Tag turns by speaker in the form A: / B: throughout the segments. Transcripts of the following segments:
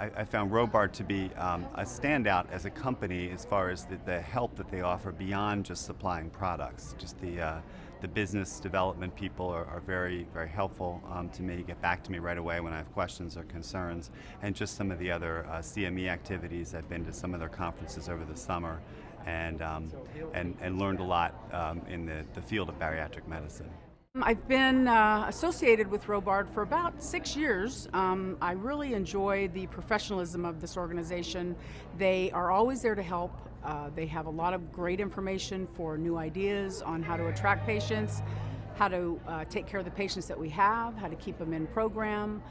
A: I found Robard to be a standout as a company as far as the help that they offer beyond just supplying products. Just the business development people are very, very helpful to me, get back to me right away when I have questions or concerns, and just some of the other CME activities. I've been to some of their conferences over the summer and learned a lot in the field of bariatric medicine.
B: I've been associated with Robard for about 6 years. I really enjoy the professionalism of this organization. They are always there to help. They have a lot of great information for new ideas on how to attract patients, how to take care of the patients that we have, how to keep them in program.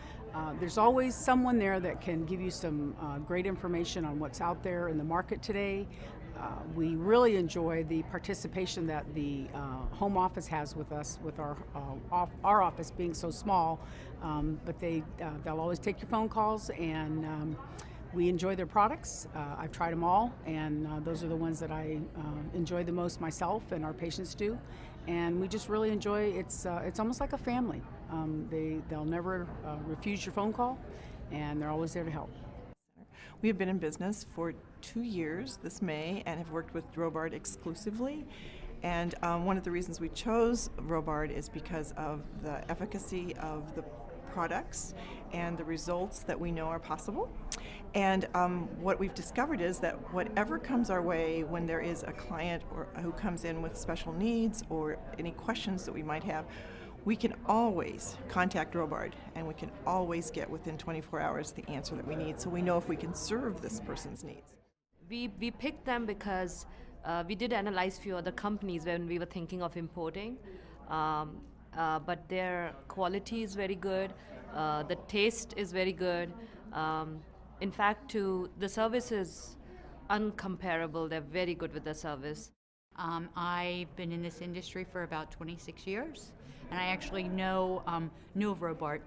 B: There's always someone there that can give you some great information on what's out there in the market today. We really enjoy the participation that the home office has with us, with our office being so small, but they'll always take your phone calls, and we enjoy their products. I've tried them all, and those are the ones that I enjoy the most myself, and our patients do, and we just really enjoy. It's almost like a family. They'll never refuse your phone call, and they're always there to help.
C: We have been in business for 2 years this May and have worked with Robard exclusively. And one of the reasons we chose Robard is because of the efficacy of the products and the results that we know are possible. And what we've discovered is that whatever comes our way when there is a client who comes in with special needs or any questions that we might have, we can always contact Robard, and we can always get within 24 hours the answer that we need, so we know if we can serve this person's needs.
D: We picked them because we did analyze few other companies when we were thinking of importing, but their quality is very good, the taste is very good. In fact, the service is uncomparable. They're very good with the service.
E: I've been in this industry for about 26 years, and I actually knew of Robard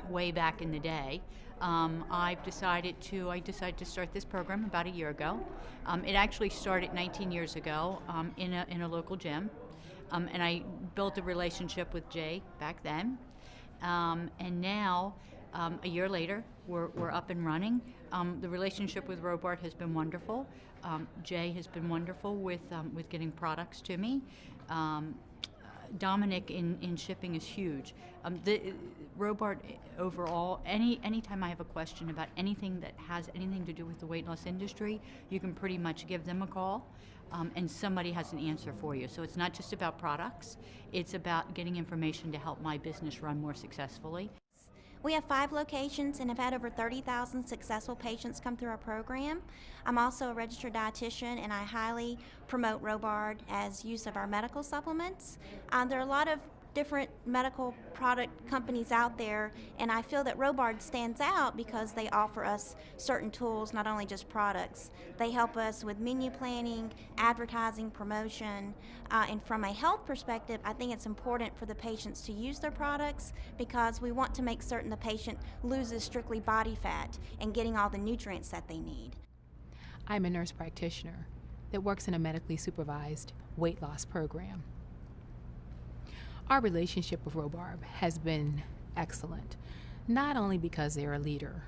E: way back in the day. I decided to start this program about a year ago. It actually started 19 years ago in a local gym, and I built a relationship with Jay back then, and now a year later we're up and running. The relationship with Robard has been wonderful. Jay has been wonderful with getting products to me. Dominic in shipping is huge. The Robard overall, anytime I have a question about anything that has anything to do with the weight loss industry, you can pretty much give them a call, and somebody has an answer for you. So it's not just about products, it's about getting information to help my business run more successfully.
F: We have 5 locations and have had over 30,000 successful patients come through our program. I'm also a registered dietitian, and I highly promote Robard as use of our medical supplements. There are a lot of different medical product companies out there, and I feel that Robard stands out because they offer us certain tools, not only just products. They help us with menu planning, advertising, promotion, and from a health perspective, I think it's important for the patients to use their products because we want to make certain the patient loses strictly body fat and getting all the nutrients that they need.
G: I'm a nurse practitioner that works in a medically supervised weight loss program. Our relationship with Robard has been excellent, not only because they're a leader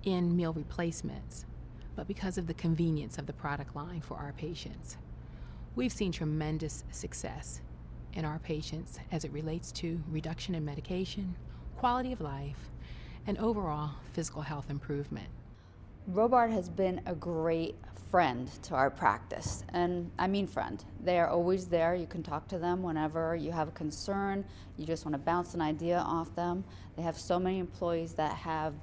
G: in meal replacements, but because of the convenience of the product line for our patients. We've seen tremendous success in our patients as it relates to reduction in medication, quality of life, and overall physical health improvement.
H: Robard has been a great friend to our practice, and I mean friend. They are always there. You can talk to them whenever you have a concern, you just want to bounce an idea off them. They have so many employees that have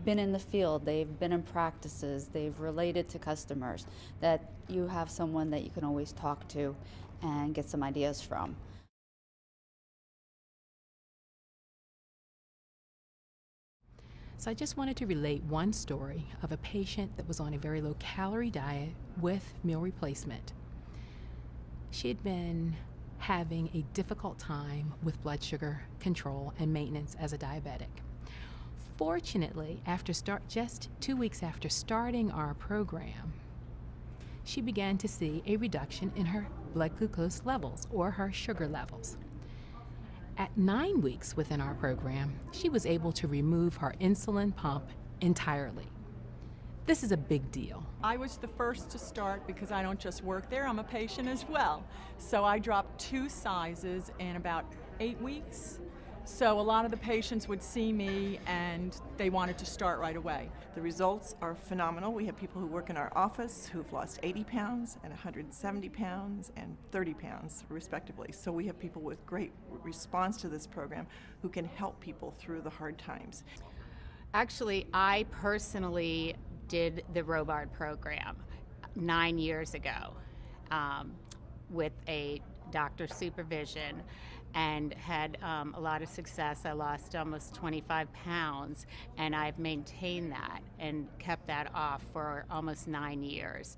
H: been in the field, they've been in practices, they've related to customers, that you have someone that you can always talk to and get some ideas from.
G: So I just wanted to relate one story of a patient that was on a very low-calorie diet with meal replacement. She had been having a difficult time with blood sugar control and maintenance as a diabetic. Fortunately, just 2 weeks after starting our program, she began to see a reduction in her blood glucose levels, or her sugar levels. At 9 weeks within our program, she was able to remove her insulin pump entirely. This is a big deal.
I: I was the first to start because I don't just work there, I'm a patient as well. So I dropped 2 sizes in about 8 weeks. So a lot of the patients would see me and they wanted to start right away.
C: The results are phenomenal. We have people who work in our office who've lost 80 pounds and 170 pounds and 30 pounds respectively. So we have people with great response to this program who can help people through the hard times.
J: Actually, I personally did the Robard program 9 years ago with a doctor's supervision and had a lot of success. I lost almost 25 pounds and I've maintained that and kept that off for almost 9 years.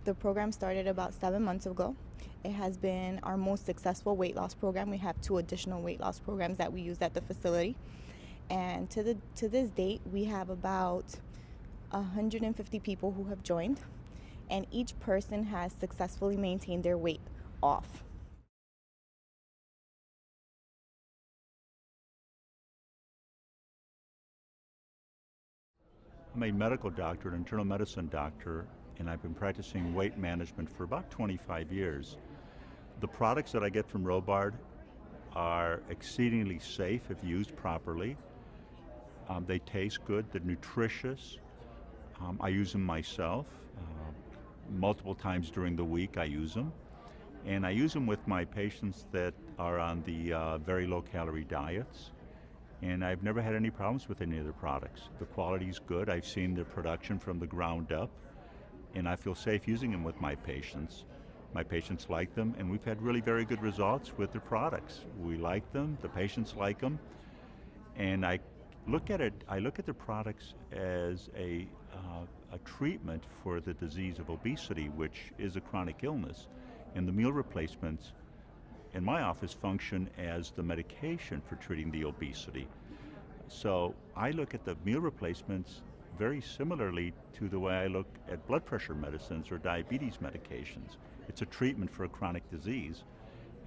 K: The program started about 7 months ago. It has been our most successful weight loss program. We have 2 additional weight loss programs that we use at the facility. And to this date, we have about 150 people who have joined, and each person has successfully maintained their weight off.
L: I'm a medical doctor, an internal medicine doctor, and I've been practicing weight management for about 25 years. The products that I get from Robard are exceedingly safe if used properly. They taste good, they're nutritious. I use them myself. Multiple times during the week I use them. And I use them with my patients that are on the very low calorie diets. And I've never had any problems with any of their products. The quality's good. I've seen their production from the ground up, and I feel safe using them with my patients. My patients like them, and we've had really very good results with their products. We like them, the patients like them, and I look at the products as a treatment for the disease of obesity, which is a chronic illness. And the meal replacements in my office function as the medication for treating the obesity. So I look at the meal replacements very similarly to the way I look at blood pressure medicines or diabetes medications. It's a treatment for a chronic disease,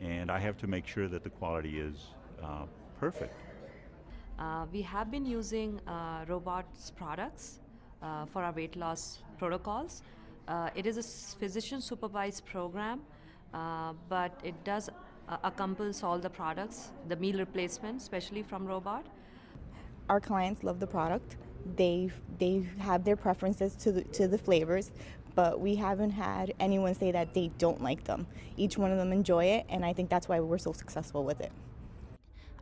L: and I have to make sure that the quality is perfect.
D: We have been using Robard's products for our weight loss protocols. It is a physician-supervised program, but it does encompass all the products, the meal replacement, especially from Robard.
K: Our clients love the product. They have their preferences to the flavors, but we haven't had anyone say that they don't like them. Each one of them enjoy it, and I think that's why we're so successful with it.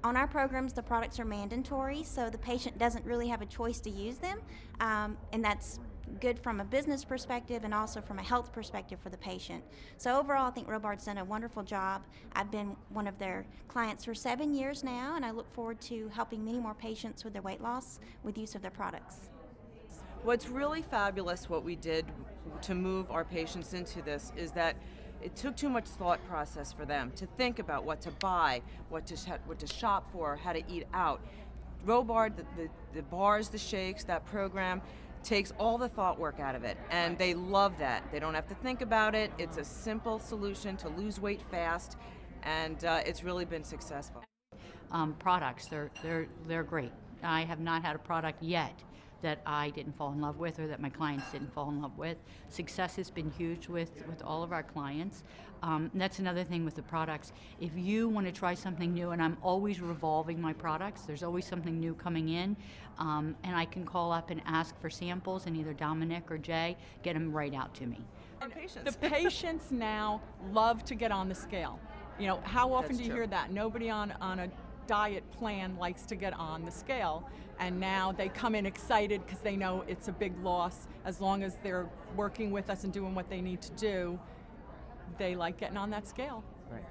F: On our programs, the products are mandatory, so the patient doesn't really have a choice to use them, and that's good from a business perspective and also from a health perspective for the patient. So overall, I think Robard's done a wonderful job. I've been one of their clients for 7 years now, and I look forward to helping many more patients with their weight loss with use of their products.
M: What's really fabulous what we did to move our patients into this is that it took too much thought process for them to think about what to buy, what to shop for, how to eat out. Robard, the bars, the shakes, that program takes all the thought work out of it, and they love that. They don't have to think about it. It's a simple solution to lose weight fast, and it's really been successful.
E: Products, they're great. I have not had a product yet that I didn't fall in love with or that my clients didn't fall in love with. Success has been huge with all of our clients. That's another thing with the products. If you want to try something new, and I'm always revolving my products, there's always something new coming in, and I can call up and ask for samples, and either Dominic or Jay get them right out to me.
I: The patients now love to get on the scale. You know, how often do you hear that? Nobody on a diet plan likes to get on the scale, and now they come in excited because they know it's a big loss. As long as they're working with us and doing what they need to do, they like getting on that scale.
M: Right.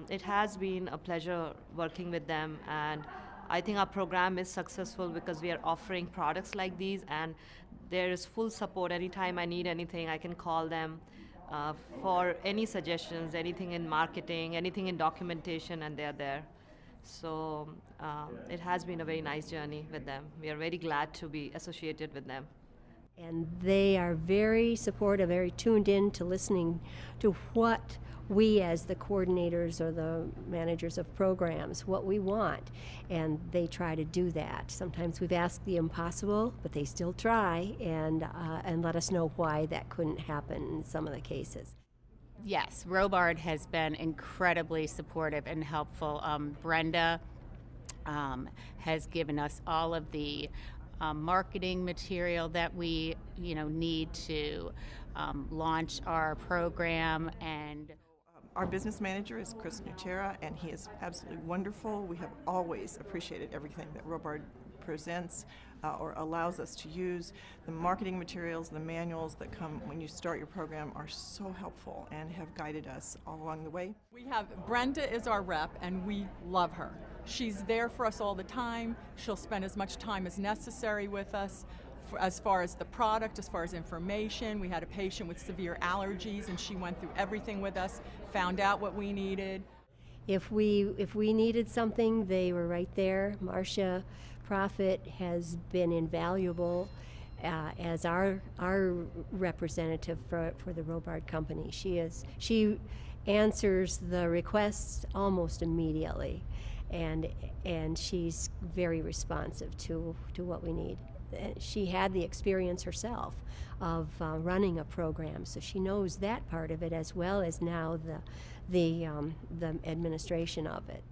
D: It has been a pleasure working with them, and I think our program is successful because we are offering products like these, and there is full support. Anytime I need anything, I can call them for any suggestions, anything in marketing, anything in documentation, and they're there. So it has been a very nice journey with them. We are very glad to be associated with them.
N: And they are very supportive, very tuned in to listening to what we as the coordinators or the managers of programs, what we want, and they try to do that. Sometimes we've asked the impossible, but they still try and let us know why that couldn't happen in some of the cases.
J: Yes, Robard has been incredibly supportive and helpful. Brenda has given us all of the marketing material that we need to launch our program. And
C: our business manager is Chris Nuchera, and he is absolutely wonderful. We have always appreciated everything that Robard presents or allows us to use. The marketing materials, the manuals that come when you start your program are so helpful and have guided us all along the way.
I: We have Brenda is our rep, and we love her. She's there for us all the time. She'll spend as much time as necessary with us as far as the product, as far as information. We had a patient with severe allergies, and she went through everything with us, found out what we needed.
N: If we needed something, they were right there. Marcia Profit has been invaluable as our representative for the Robard company. She answers the requests almost immediately, and she's very responsive to what we need. She had the experience herself of running a program, so she knows that part of it as well as now the administration of it.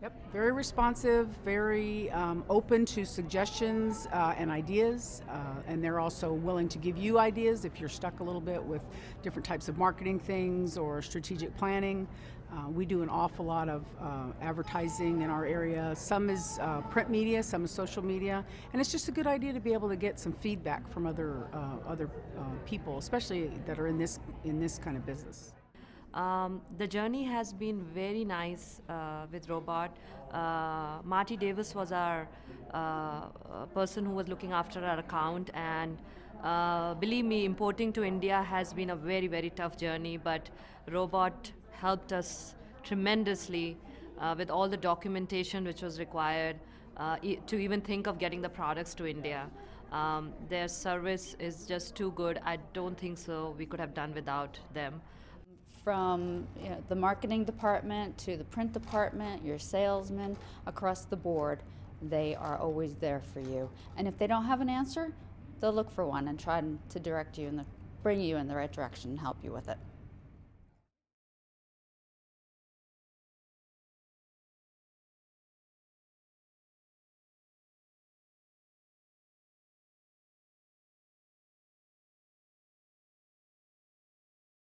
B: Yep, very responsive, very open to suggestions and ideas, and they're also willing to give you ideas if you're stuck a little bit with different types of marketing things or strategic planning. We do an awful lot of advertising in our area. Some is print media, some is social media, and it's just a good idea to be able to get some feedback from other people, especially that are in this kind of business.
D: The journey has been very nice with Robard. Marty Davis was our person who was looking after our account, and believe me, importing to India has been a very, very tough journey, but Robard helped us tremendously with all the documentation which was required to even think of getting the products to India. Their service is just too good. I don't think so we could have done without them.
H: From the marketing department to the print department, your salesmen, across the board, they are always there for you. And if they don't have an answer, they'll look for one and try to direct you and bring you in the right direction and help you with it.